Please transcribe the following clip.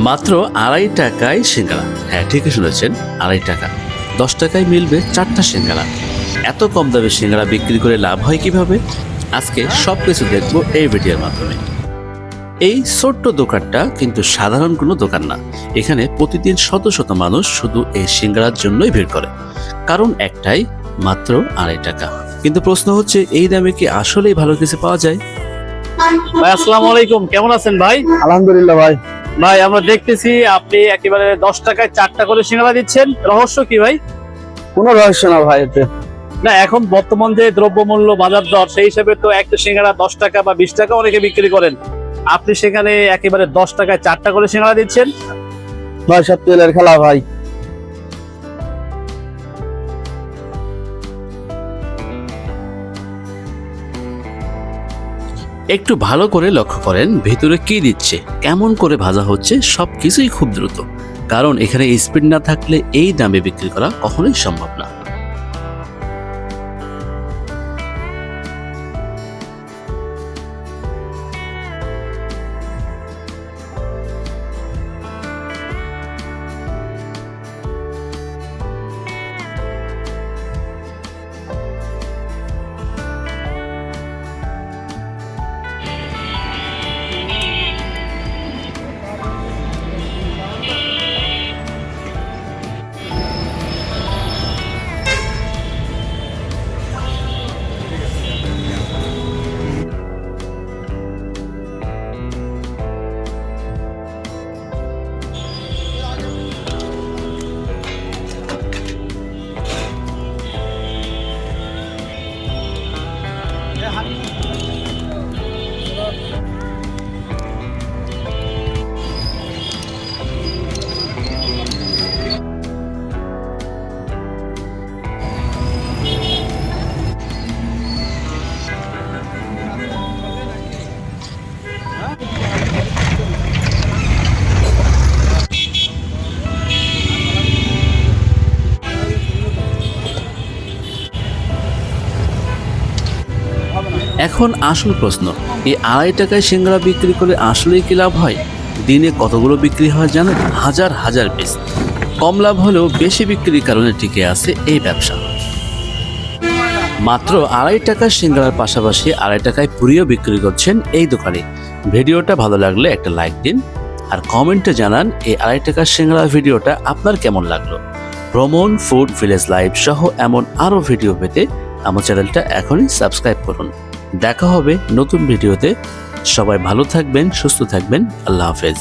মাত্র 2.5 টাকায় সিঙ্গারা। হ্যাঁ, ঠিকই শুনেছেন, 2.5 টাকা। 10 টাকায় মিলবে 4টা সিঙ্গারা। এত কম দামে সিঙ্গারা বিক্রি করে লাভ হয় কিভাবে? আজকে সব কিছু দেখবো এই ভিডিওর মাধ্যমে। এই ছোট্ট দোকানটা কিন্তু সাধারণ কোনো দোকান না। এখানে প্রতিদিন শত শত মানুষ শুধু এই সিঙ্গারার জন্যই ভিড় করে। কারণ একটাই, মাত্র 2.5 টাকা। কিন্তু প্রশ্ন হচ্ছে, এই দামে কি আসলেই ভালো কিছু পাওয়া যায়? ভাই আসসালামু আলাইকুম, কেমন আছেন ভাই? আলহামদুলিল্লাহ ভাই। ভাই আমরা দেখতেছি আপনি একেবারে 10 টাকায় 4টা করে সিঙ্গারা দিচ্ছেন, রহস্য কি ভাই? কোনো রহস্য না ভাই এতে। না, এখন বর্তমান যে দ্রব্যমূল্য বাজার দর, সেই হিসেবে তো একটা সিঙ্গারা 10 টাকা বা 20 টাকা অনেকে বিক্রি করেন, আপনি সেখানে একেবারে 10 টাকায় 4টা করে সিঙ্গারা দিচ্ছেন। ভাই সব তেলের খেলা ভাই। একটু ভালো করে লক্ষ্য করেন ভেতরে কি দিচ্ছে, কেমন করে ভাজা হচ্ছে, সবকিছুই খুব দ্রুত। কারণ এখানে স্পিড না থাকলে এই দামে বিক্রি করা কখনোই সম্ভব না। এখন আসল প্রশ্ন, এই 2.5 টাকায় সিঙ্গারা বিক্রি করে আসলেই কি লাভ হয়? দিনে কতগুলো বিক্রি হয় জানেন? হাজার হাজার পিস। কম লাভ হলেও বেশি বিক্রির কারণে টিকে আছে এই ব্যবসা। মাত্র 2.5 টাকার সিঙ্গারার পাশাপাশি 2.5 টাকায় পুরিও বিক্রি করছেন এই দোকানে। ভিডিওটা ভালো লাগলে একটা লাইক দিন, আর কমেন্টে জানান এই 2.5 টাকার সিঙ্গারা ভিডিওটা আপনার কেমন লাগলো। ভ্রমণ, ফুড, ভিলেজ লাইফ সহ এমন আরও ভিডিও পেতে আমার চ্যানেলটা এখনই সাবস্ক্রাইব করুন। দেখা হবে নতুন ভিডিওতে। সবাই ভালো থাকবেন, সুস্থ থাকবেন। আল্লাহ হাফেজ।